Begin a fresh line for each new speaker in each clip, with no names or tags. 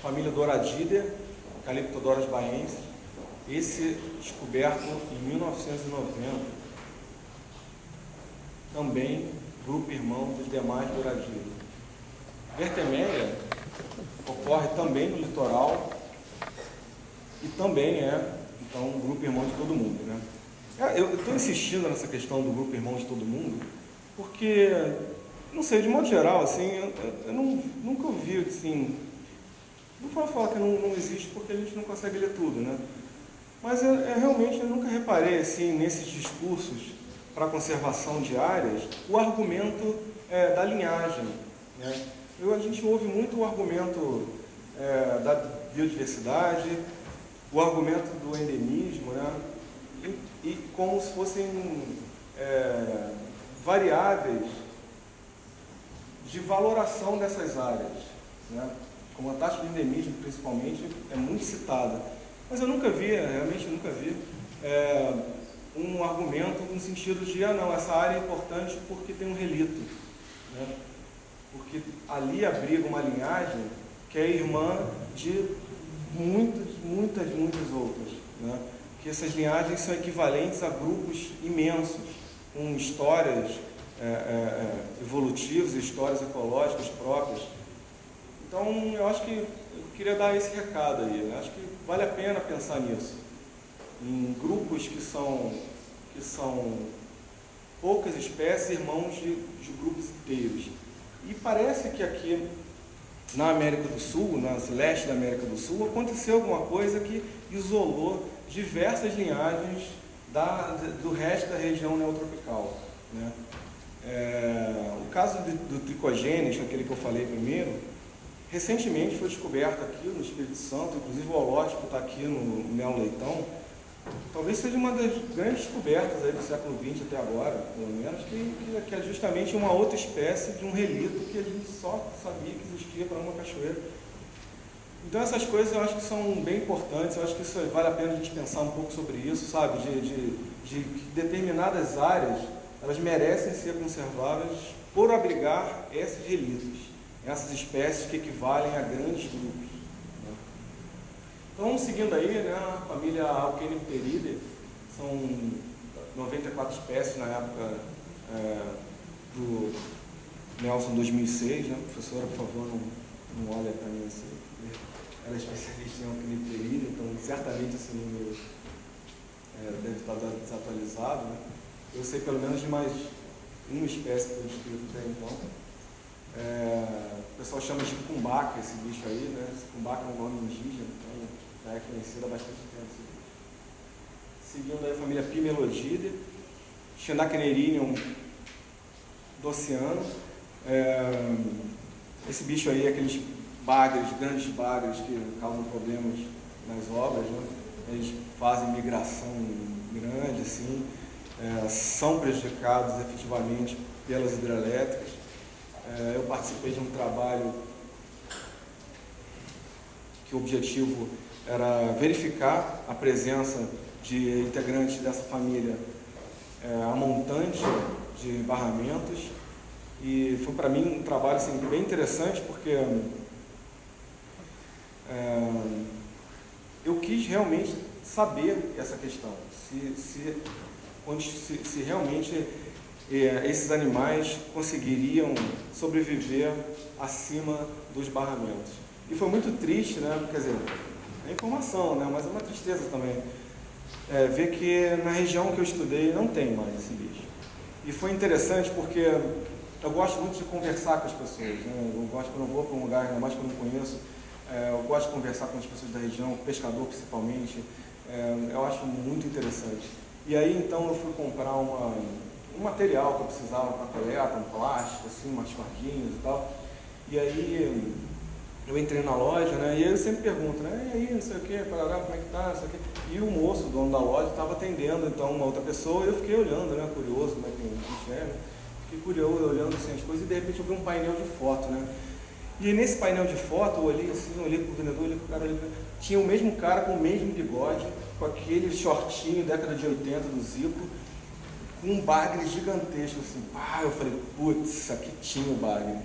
família Doradidae, Calyptodoras baensis, esse descoberto em 1990, também grupo irmão dos demais Doradidae. Vertemeia ocorre também no litoral e também então, um grupo irmão de todo mundo, né? Eu estou insistindo nessa questão do grupo irmão de todo mundo, porque, não sei, de modo geral, assim, eu nunca ouvi, assim, não vou falar que não existe porque a gente não consegue ler tudo, né? Mas realmente eu nunca reparei, assim, nesses discursos para a conservação de áreas, o argumento da linhagem, né? A gente ouve muito o argumento da biodiversidade, o argumento do endemismo, né? E como se fossem variáveis de valoração dessas áreas, né? Como a taxa de endemismo, principalmente, é muito citada. Mas eu nunca vi, realmente nunca vi, um argumento no sentido de, não, essa área é importante porque tem um relito, né? Porque ali abriga uma linhagem que é irmã de muitas outras, né? Que essas linhagens são equivalentes a grupos imensos, com histórias evolutivas, histórias ecológicas próprias. Então, eu acho que eu queria dar esse recado aí, né? Acho que vale a pena pensar nisso, em grupos que são poucas espécies, irmãos de grupos inteiros. E parece que aqui na América do Sul, no leste da América do Sul, aconteceu alguma coisa que isolou diversas linhagens do resto da região neotropical, né? O caso do Trichogênis, aquele que eu falei primeiro, recentemente foi descoberto aqui no Espírito Santo, inclusive o holótipo está aqui no Melo Leitão. Talvez seja uma das grandes descobertas aí do século XX até agora, pelo menos, que é justamente uma outra espécie de um relito que a gente só sabia que existia para uma cachoeira. Então essas coisas eu acho que são bem importantes, eu acho que isso vale a pena a gente pensar um pouco sobre isso, sabe? De determinadas áreas, elas merecem ser conserváveis por abrigar esses relitos, essas espécies que equivalem a grandes grupos. Então, seguindo aí, né, a família Alkenipteridae, são 94 espécies na época do Nelson 2006, né? Professora, por favor, não olha para mim assim. Ela é especialista em Alkenipteridae, então certamente esse número deve estar desatualizado, né? Eu sei pelo menos de mais uma espécie que foi descrita até então. O pessoal chama de cumbaca esse bicho aí, né? Esse cumbaca é um nome indígena, então já é conhecido há bastante tempo. Seguindo aí a família Pimelodidae, Xenacnerinium do oceano. Esse bicho aí é aqueles bagres, grandes bagres que causam problemas nas obras, né? Eles fazem migração grande, assim, são prejudicados efetivamente pelas hidrelétricas. Eu participei de um trabalho que o objetivo era verificar a presença de integrantes dessa família a montante de barramentos, e foi para mim um trabalho assim, bem interessante, porque eu quis realmente saber essa questão, se realmente esses animais conseguiriam sobreviver acima dos barramentos. E foi muito triste, né? Quer dizer, é informação, né? Mas é uma tristeza também ver que na região que eu estudei não tem mais esse bicho. E foi interessante porque eu gosto muito de conversar com as pessoas, né? Eu gosto, quando eu vou para um lugar, ainda mais que eu não conheço, eu gosto de conversar com as pessoas da região, pescador principalmente, eu acho muito interessante. E aí então eu fui comprar um material que eu precisava para coleta, um plástico, assim, umas corguinhas e tal. E aí eu entrei na loja, né? E aí eu sempre pergunto, né? E aí, não sei o que, parará, como é que tá, não sei o que. E o moço, o dono da loja, estava atendendo então uma outra pessoa, e eu fiquei olhando, né? Curioso como é que a gente né? Fiquei curioso, olhando assim as coisas, e de repente eu vi um painel de foto, né? E nesse painel de foto, eu olhei assim, olhei pro vendedor, olhei pro cara, tinha o mesmo cara com o mesmo bigode, com aquele shortinho, década de 80 do Zico, com um bagre gigantesco, assim. Eu falei, putz, aqui tinha o bagre.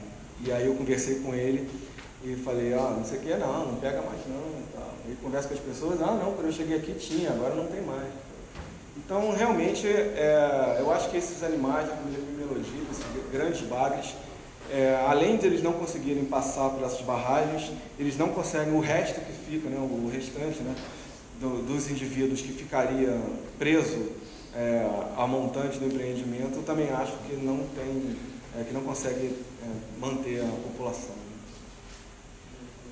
E aí eu conversei com ele, E falei, não sei o que, não pega mais não. E tal. E conversa com as pessoas, não, quando eu cheguei aqui tinha, agora não tem mais. Então, realmente, eu acho que esses animais da família Pimelodita, esses grandes bagres, além de eles não conseguirem passar por essas barragens, eles não conseguem o resto que fica, né, o restante, né, dos indivíduos que ficaria preso a montante do empreendimento. Eu também acho que não tem, que não consegue manter a população.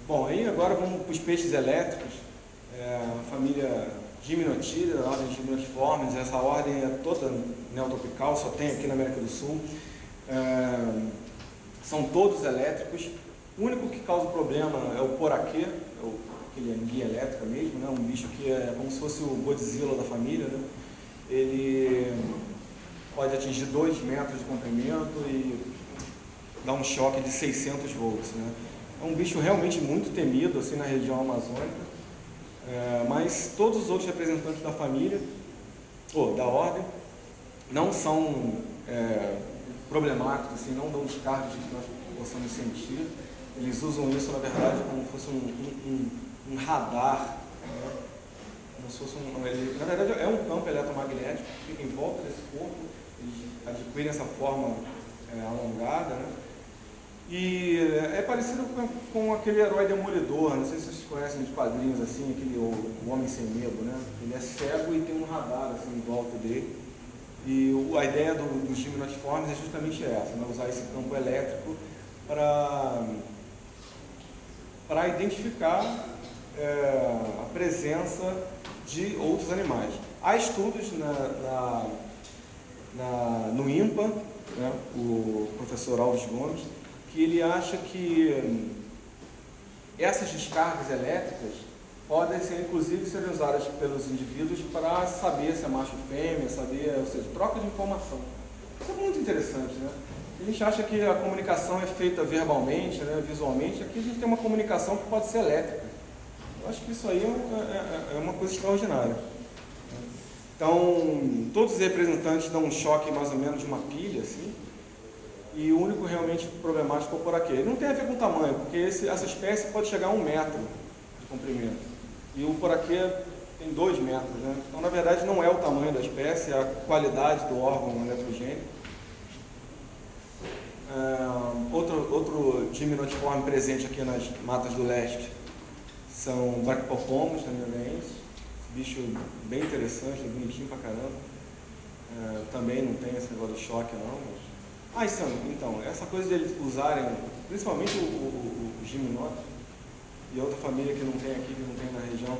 Bom, aí agora vamos para os peixes elétricos, a família Gymnotida, a ordem Gymnotiformes. Essa ordem é toda neotropical, só tem aqui na América do Sul. São todos elétricos. O único que causa problema é o poraquê, aquele anguia elétrica mesmo, né? Um bicho que é como se fosse o Godzilla da família, né? Ele pode atingir 2 metros de comprimento e dar um choque de 600 volts, né? É um bicho realmente muito temido assim, na região amazônica, mas todos os outros representantes da família, ou da ordem, não são problemáticos, assim, não dão descargas que nós possamos sentir. Eles usam isso, na verdade, como se fosse um radar, né? Como se fosse na verdade, é um campo eletromagnético que fica em volta desse corpo. Eles adquirem essa forma alongada, né? E é parecido com aquele herói demolidor, não sei se vocês conhecem de quadrinhos assim, o Homem Sem Medo, né? Ele é cego e tem um radar assim, em volta dele. E a ideia dos Gymnotiformes é justamente essa, né? Usar esse campo elétrico para identificar a presença de outros animais. Há estudos no INPA, né? O professor Alves Gomes, que ele acha que essas descargas elétricas podem ser, inclusive, serem usadas pelos indivíduos para saber se é macho ou fêmea, ou seja, troca de informação. Isso é muito interessante, né? A gente acha que a comunicação é feita verbalmente, né, visualmente. Aqui a gente tem uma comunicação que pode ser elétrica. Eu acho que isso aí é uma coisa extraordinária. Então, todos os representantes dão um choque mais ou menos de uma pilha, assim. E o único realmente problemático é o poraquê. Ele não tem a ver com o tamanho, porque essa espécie pode chegar a 1 metro de comprimento. E o poraquê tem 2 metros, né? Então, na verdade, não é o tamanho da espécie, é a qualidade do órgão eletrogênico. Outro Gymnotiforme presente aqui nas matas do leste são Brachiopomus tamiorenses. Bicho bem interessante, bonitinho pra caramba. Também não tem esse negócio de choque, não. Então, essa coisa de eles usarem, principalmente o gimnótico, e outra família que não tem aqui, que não tem na região,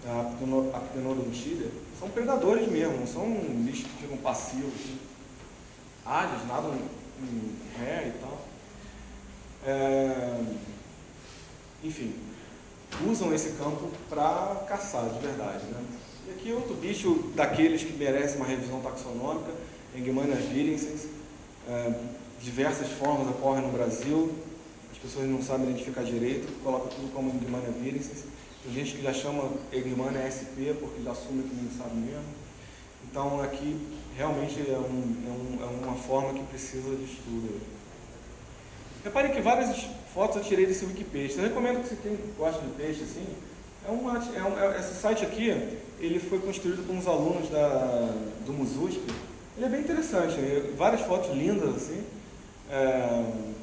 a Ptenodontida, são predadores mesmo, não são bichos que ficam passivos, assim. Ágeis, nadam em ré e tal. Enfim, usam esse campo para caçar de verdade, né? E aqui outro bicho daqueles que merece uma revisão taxonômica, Engmania virensis. Diversas formas ocorrem no Brasil, as pessoas não sabem identificar direito, colocam tudo como Engmania virensis. Tem gente que já chama Engmania SP porque já assume que não sabe mesmo. Então aqui realmente é uma forma que precisa de estudo. Reparem que várias fotos eu tirei desse Wikipeixe. Eu recomendo que quem gosta de peixe assim, esse site aqui, ele foi construído por uns alunos do MUSUSP. Ele é bem interessante, várias fotos lindas assim.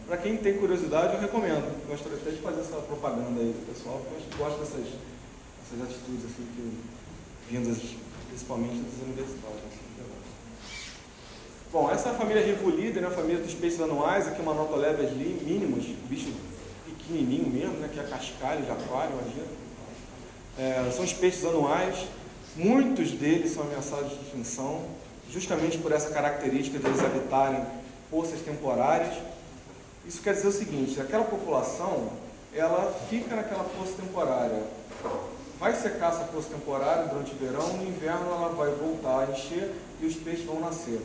Para quem tem curiosidade, eu recomendo. Eu gostaria até de fazer essa propaganda aí do pessoal, porque eu gosto dessas atitudes assim, vindas principalmente das universidades. Assim. Bom, essa é a família Rivulida, né, a família dos peixes anuais, aqui uma Notolebias mínimos, bicho pequenininho mesmo, né, que é cascalho de aquário, imagina. São os peixes anuais, muitos deles são ameaçados de extinção, justamente por essa característica deles habitarem poças temporárias. Isso quer dizer o seguinte, aquela população, ela fica naquela poça temporária, vai secar essa poça temporária durante o verão, no inverno ela vai voltar a encher e os peixes vão nascer.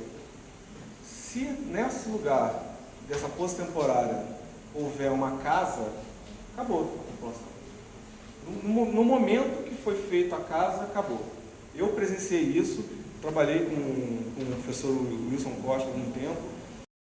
Se nesse lugar, dessa poça temporária, houver uma casa, acabou a população. No momento que foi feita a casa, acabou. Eu presenciei isso, trabalhei com o professor Wilson Costa há algum tempo,